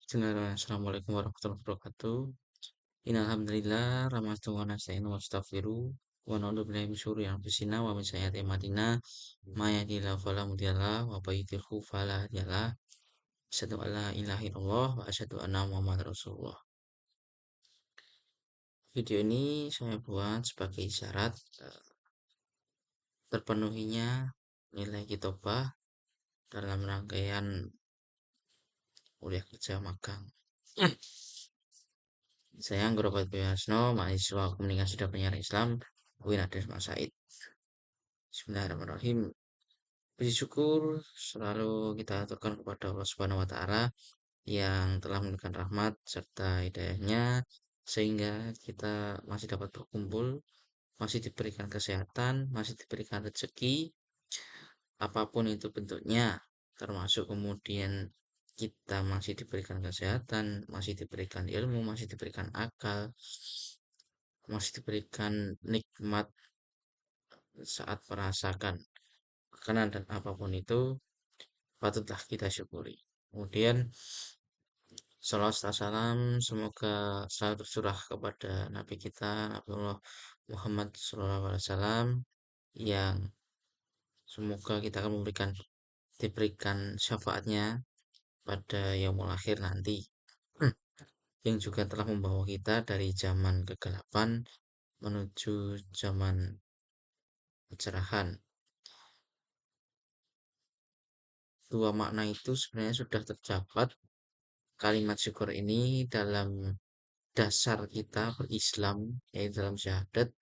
Bismillahirrahmanirrahim. Assalamualaikum warahmatullahi wabarakatuh. Innalhamdulillah rahmatullahi wa nasta'inu wa nastaghfiruh wa na'udzu billahi min syururi anfusina wa min sayyiati a'malina may yahdihillahu fala mudhillalah wa may yudhlil fala hadiyalah. Asyhadu an la ilaha illallah wa asyhadu anna Muhammadar Rasulullah. Video ini saya buat sebagai syarat terpenuhinya nilai kitobah dalam rangkaian kuliah kerja magang. Saya Anggrobat Buyasno, mahasiswa komunikasi dan penyiaran Islam UIN Adres Said. Bismillahirrahmanirrahim. Puji syukur selalu kita aturkan kepada Allah Subhanahu wa taala yang telah memberikan rahmat serta hidayahnya sehingga kita masih dapat berkumpul, masih diberikan kesehatan, masih diberikan rezeki apapun itu bentuknya, termasuk kemudian kita masih diberikan kesehatan, masih diberikan ilmu, masih diberikan akal, masih diberikan nikmat saat merasakan makanan dan apapun itu patutlah kita syukuri. Kemudian salawat serta salam semoga selalu tercurah kepada Nabi kita Nabi Allah Muhammad SAW yang semoga kita akan diberikan syafaatnya pada yaumul akhir nanti yang juga telah membawa kita dari zaman kegelapan menuju zaman pencerahan. Dua makna itu sebenarnya sudah terdapat kalimat syukur ini dalam dasar kita berislam, yaitu dalam syahadat.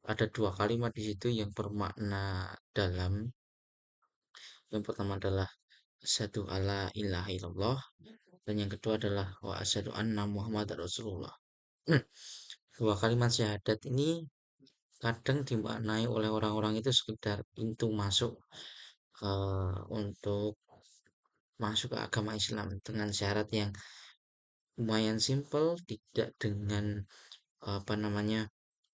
Ada dua kalimat di situ yang bermakna dalam. Yang pertama adalah asyhadu alla ilaha illallah dan yang kedua adalah wa asyhadu anna Muhammadar Rasulullah. Dua kalimat syahadat ini kadang dimaknai oleh orang-orang itu sekedar pintu masuk untuk masuk ke agama Islam dengan syarat yang lumayan simpel, tidak dengan apa namanya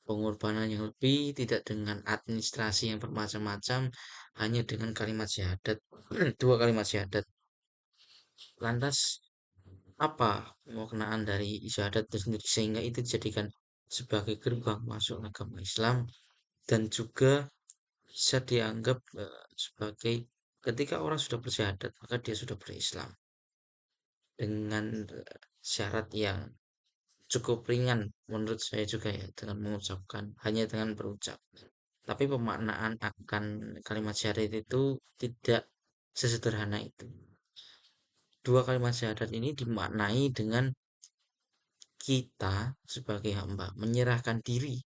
pengorbanan yang lebih, tidak dengan administrasi yang bermacam-macam, hanya dengan kalimat syahadat, dua kalimat syahadat. Lantas apa pemaknaan dari syahadat itu sendiri sehingga itu dijadikan sebagai gerbang masuk agama Islam dan juga bisa dianggap sebagai ketika orang sudah bersyahadat maka dia sudah berislam dengan syarat yang cukup ringan menurut saya juga ya dengan mengucapkan hanya dengan berucap. Tapi pemaknaan akan kalimat syahadat itu tidak sesederhana itu. Dua kalimat syahadat ini dimaknai dengan kita sebagai hamba menyerahkan diri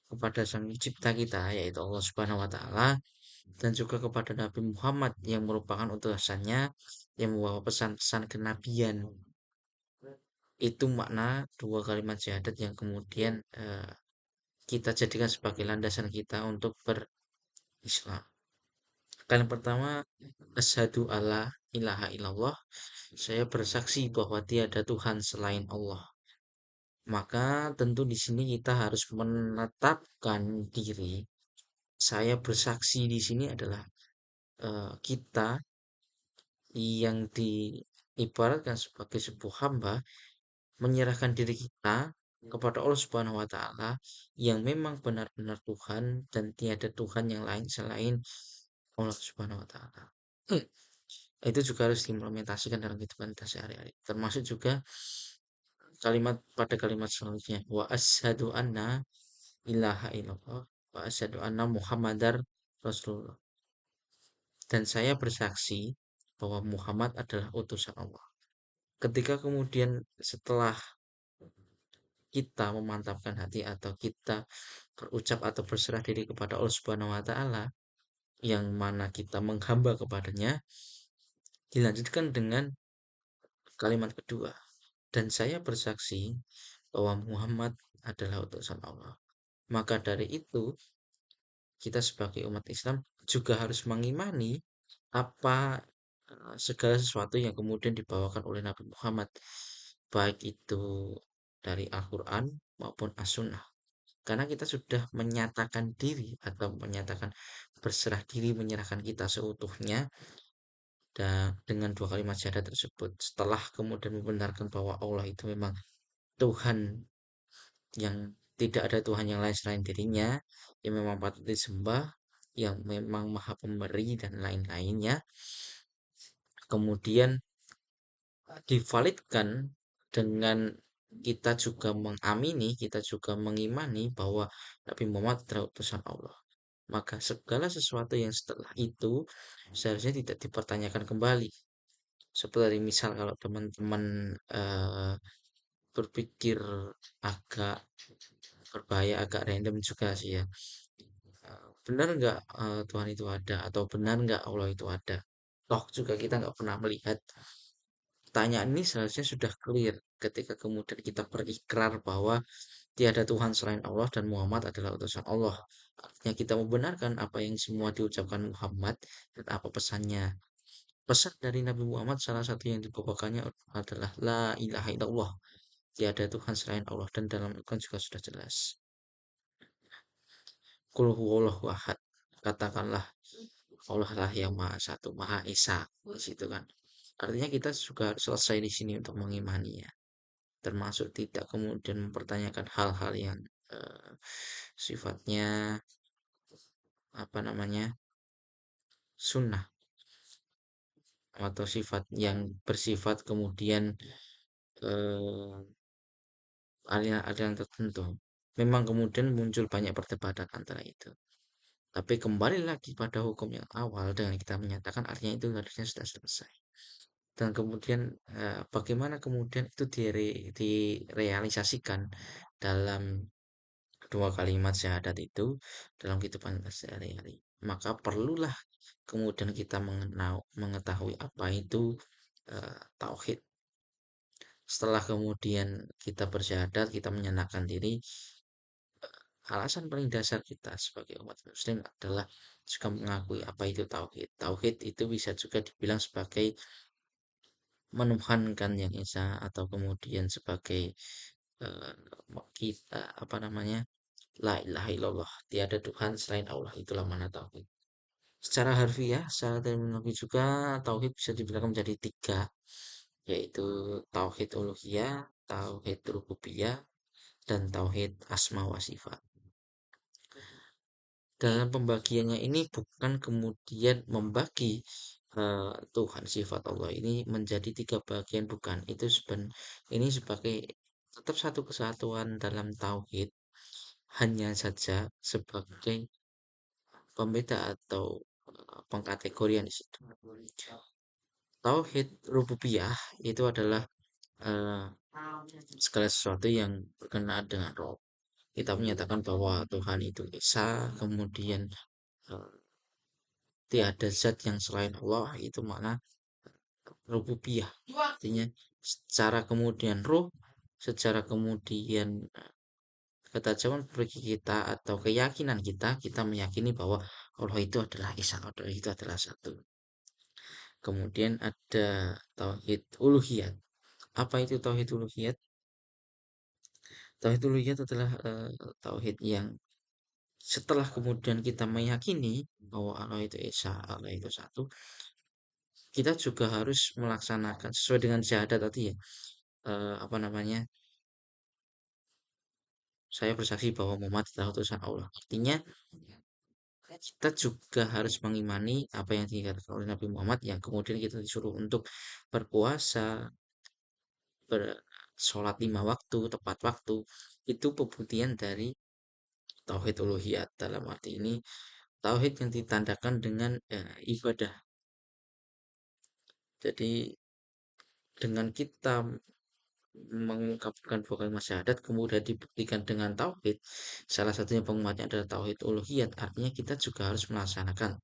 kepada Sang Pencipta kita yaitu Allah Subhanahu wa taala dan juga kepada Nabi Muhammad yang merupakan utusannya yang membawa pesan-pesan kenabian. Itu makna dua kalimat syahadat yang kemudian kita jadikan sebagai landasan kita untuk berislam. Kalimat pertama, asyhadu alla ilaha illallah. Saya bersaksi bahwa tiada Tuhan selain Allah. Maka tentu di sini kita harus menetapkan diri. Saya bersaksi di sini adalah kita yang diibaratkan sebagai sebuah hamba menyerahkan diri kita kepada Allah Subhanahu wa taala yang memang benar-benar Tuhan dan tiada Tuhan yang lain selain Allah Subhanahu wa taala. Itu juga harus diimplementasikan dalam kehidupan kita sehari-hari. Termasuk juga kalimat selanjutnya wa asyhadu anna ilaha illallah wa asyhadu anna Muhammadar Rasulullah. Dan saya bersaksi bahwa Muhammad adalah utusan Allah. Ketika kemudian setelah kita memantapkan hati atau kita berucap atau berserah diri kepada Allah Subhanahu wa taala yang mana kita menghamba kepadanya dilanjutkan dengan kalimat kedua dan saya bersaksi bahwa Muhammad adalah utusan Allah. Maka dari itu kita sebagai umat Islam juga harus mengimani apa segala sesuatu yang kemudian dibawakan oleh Nabi Muhammad baik itu dari Al-Quran maupun As-Sunnah karena kita sudah menyatakan diri atau menyatakan berserah diri menyerahkan kita seutuhnya dan dengan dua kalimat syahadat tersebut, setelah kemudian membenarkan bahwa Allah itu memang Tuhan yang tidak ada Tuhan yang lain selain dirinya, yang memang patut disembah, yang memang maha pemberi dan lain-lainnya, kemudian divalidkan dengan kita juga mengamini, kita juga mengimani bahwa Nabi Muhammad adalah utusan Allah. Maka segala sesuatu yang setelah itu seharusnya tidak dipertanyakan kembali. Seperti misal kalau teman-teman berpikir agak berbahaya, agak random juga sih ya. Benar nggak Tuhan itu ada atau benar nggak Allah itu ada? Toh juga kita nggak pernah melihat. Pertanyaan ini seharusnya sudah clear ketika kemudian kita berikrar bahwa tiada Tuhan selain Allah dan Muhammad adalah utusan Allah. Artinya kita membenarkan apa yang semua diucapkan Muhammad dan apa pesannya. Pesan dari Nabi Muhammad salah satu yang dibawakannya adalah La ilaha illallah. Tiada Tuhan selain Allah dan dalam Al-Quran juga sudah jelas. Qul huwallahu ahad. Katakanlah Allah lah yang Maha Satu, Maha Esa. Di situ kan. Artinya kita juga harus selesai di sini untuk mengimaninya. Termasuk tidak kemudian mempertanyakan hal-hal yang sifatnya apa namanya sunnah atau sifat yang bersifat kemudian eh, aliran-aliran tertentu. Memang kemudian muncul banyak perdebatan antara itu. Tapi kembali lagi pada hukum yang awal dengan kita menyatakan artinya itu harusnya sudah selesai. Dan kemudian bagaimana kemudian itu direalisasikan dalam dua kalimat syahadat itu dalam kehidupan kita sehari-hari. Maka perlulah kemudian kita mengetahui apa itu tauhid. Setelah kemudian kita bersyahadat, kita menyenangkan diri, alasan paling dasar kita sebagai umat muslim adalah juga mengakui apa itu tauhid. Tauhid itu bisa juga dibilang sebagai menuhankan yang esa atau kemudian sebagai eh, kita apa namanya la ilaha illallah, tiada Tuhan selain Allah, itulah mana tauhid. Secara harfiah, secara terminologi juga tauhid bisa dibilang menjadi tiga, yaitu tauhid uluhiyah, tauhid rububiyah, dan tauhid asma wa sifat. Dalam pembagiannya ini bukan kemudian membagi Tuhan sifat Allah ini menjadi tiga bagian, bukan. Ini sebagai tetap satu kesatuan dalam tauhid, hanya saja sebagai pembeda atau pengkategorian di situ. Tauhid rububiyah itu adalah eh, segala sesuatu yang berkenaan dengan roh. Kita menyatakan bahwa Tuhan itu esa, kemudian eh, tiada zat yang selain Allah, itu makna rububiyah. Artinya secara kemudian roh, secara kemudian ketajaman bagi kita atau keyakinan kita, kita meyakini bahwa Allah itu adalah esa, Allah itu adalah satu. Kemudian ada tauhid uluhiyat. Apa itu tauhid uluhiyat? Tauhid uluhiyat adalah tauhid yang setelah kemudian kita meyakini bahwa Allah itu esa, Allah itu satu, kita juga harus melaksanakan sesuai dengan syahadat tadi ya. Apa namanya? Saya bersaksi bahwa Muhammad adalah utusan Allah. Artinya kita juga harus mengimani apa yang dikatakan oleh Nabi Muhammad yang kemudian kita disuruh untuk berpuasa, bersolat 5 waktu, tepat waktu. Itu pembuktian dari tauhid uluhiyat. Dalam arti ini tauhid yang ditandakan dengan ibadah. Jadi dengan kita mengungkapkan dua kalimat syahadat kemudian dibuktikan dengan tauhid, salah satunya penguatnya adalah tauhid uluhiyat, artinya kita juga harus melaksanakan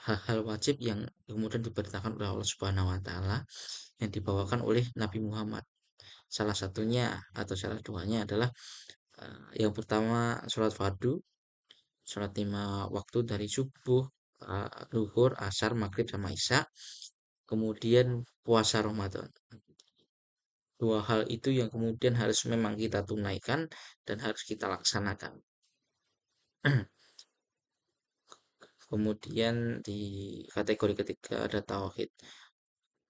hal-hal wajib yang kemudian diperintahkan oleh Allah Subhanahu wa taala yang dibawakan oleh Nabi Muhammad. Salah satunya atau salah duanya adalah yang pertama sholat fardu, sholat 5 waktu dari subuh, duhur, asar, maghrib sama isya. Kemudian puasa Ramadan. Dua hal itu yang kemudian harus memang kita tunaikan dan harus kita laksanakan. Kemudian di kategori ketiga ada tauhid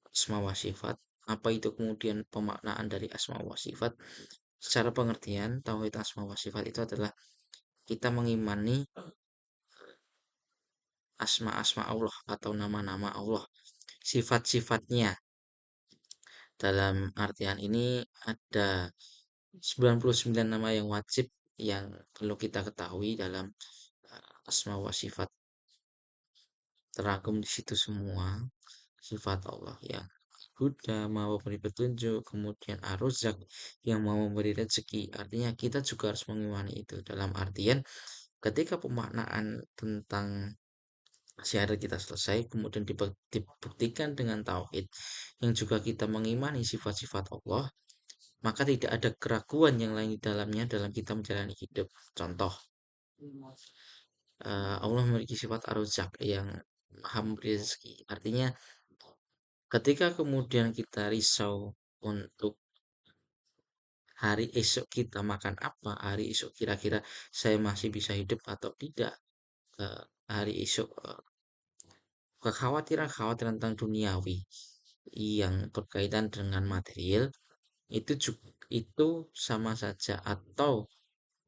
asma wa sifat. Apa itu kemudian pemaknaan dari asma wa sifat? Secara pengertian, tauhid asma wa sifat itu adalah kita mengimani asma-asma Allah atau nama-nama Allah, sifat-sifatnya. Dalam artian ini ada 99 nama yang wajib yang perlu kita ketahui dalam asma wa sifat. Terangkum di situ semua sifat Allah yang Buddha mau memberi petunjuk, kemudian Ar-Razzaq yang mau memberi rezeki. Artinya kita juga harus mengimani itu dalam artian ketika pemaknaan tentang syahadat kita selesai, kemudian dibuktikan dengan tauhid yang juga kita mengimani sifat-sifat Allah, maka tidak ada keraguan yang lain di dalamnya dalam kita menjalani hidup. Contoh, Allah memiliki sifat Ar-Razzaq yang maha memberi rezeki. Artinya ketika kemudian kita risau untuk hari esok kita makan apa, hari esok kira-kira saya masih bisa hidup atau tidak, hari esok kekhawatiran-kekhawatiran tentang duniawi yang berkaitan dengan material itu sama saja atau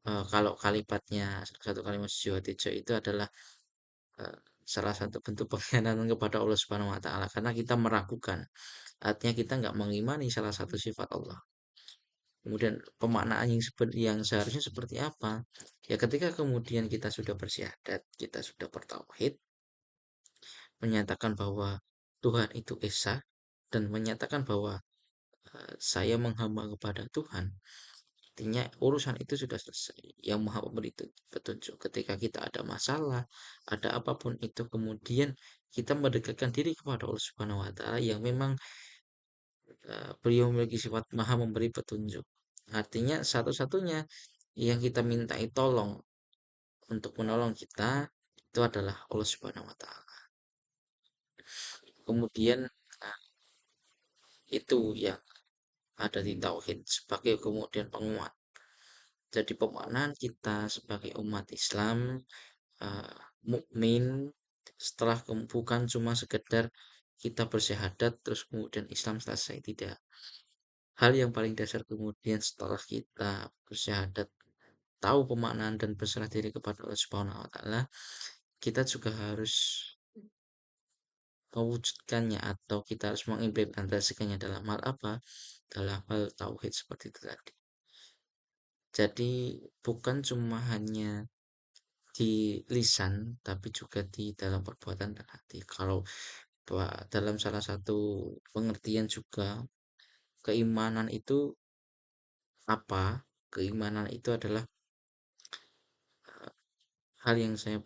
kalau kalimatnya satu kalimat Tejo itu adalah eh, salah satu bentuk pengkhianatan kepada Allah Subhanahu Wa Taala karena kita meragukan, artinya kita nggak mengimani salah satu sifat Allah. Kemudian pemaknaan yang seharusnya seperti apa? Ya ketika kemudian kita sudah bersyahadat, kita sudah bertauhid, menyatakan bahwa Tuhan itu esa dan menyatakan bahwa saya menghamba kepada Tuhan. Artinya urusan itu sudah selesai. Yang Maha Memberi petunjuk ketika kita ada masalah, ada apapun itu kemudian kita mendekatkan diri kepada Allah Subhanahu wa taala yang memang beliau memiliki sifat Maha Memberi petunjuk. Artinya satu-satunya yang kita mintai tolong untuk menolong kita itu adalah Allah Subhanahu wa taala. Kemudian itu yang ada di tauhid sebagai kemudian penguat. Jadi pemaknaan kita sebagai umat Islam uh, mukmin setelah bukan cuma sekedar kita bersyahadat terus kemudian Islam selesai, tidak. Hal yang paling dasar kemudian setelah kita bersyahadat, tahu pemaknaan dan berserah diri kepada Allah Subhanahu wa taala, kita juga harus mewujudkannya atau kita harus mengimplementasikannya dalam hal apa? Dalam hal tauhid seperti itu tadi. Jadi bukan cuma hanya di lisan tapi juga di dalam perbuatan dan hati. Kalau dalam salah satu pengertian juga keimanan itu apa? Keimanan itu adalah hal yang saya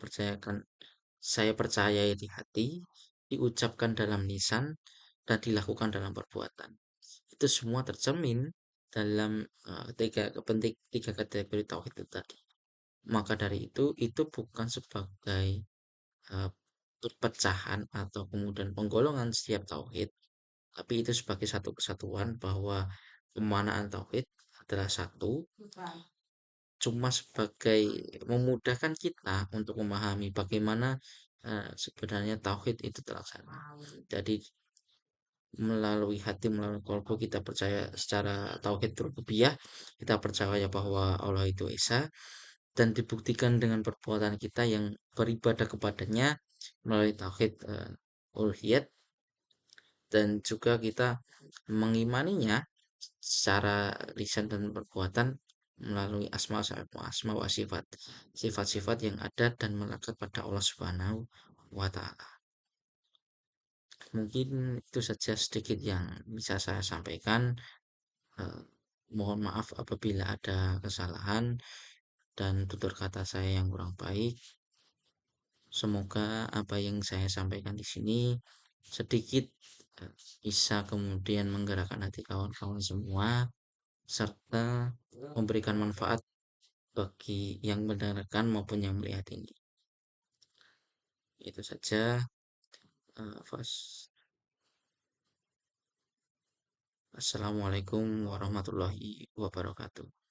percayai di hati, diucapkan dalam lisan dan dilakukan dalam perbuatan. Itu semua tercermin dalam tiga kategori tauhid itu tadi. Maka dari itu bukan sebagai uh, perpecahan atau kemudian penggolongan setiap tauhid, tapi itu sebagai satu kesatuan bahwa pemanaan tauhid adalah satu, cuma sebagai memudahkan kita untuk memahami bagaimana sebenarnya tauhid itu terlaksana. Jadi melalui hati, melalui kolbu kita percaya secara tauhid rububiyah, kita percaya bahwa Allah itu esa dan dibuktikan dengan perbuatan kita yang beribadah kepadanya melalui tauhid uluhiyat dan juga kita mengimaninya secara lisan dan perbuatan melalui asma wa sifat, sifat-sifat yang ada dan melekat pada Allah Subhanahu wa taala. Mungkin itu saja sedikit yang bisa saya sampaikan. Eh, Mohon maaf apabila ada kesalahan dan tutur kata saya yang kurang baik. Semoga apa yang saya sampaikan di sini sedikit bisa kemudian menggerakkan hati kawan-kawan semua serta memberikan manfaat bagi yang mendengarkan maupun yang melihat ini. Itu saja. Assalamualaikum warahmatullahi wabarakatuh.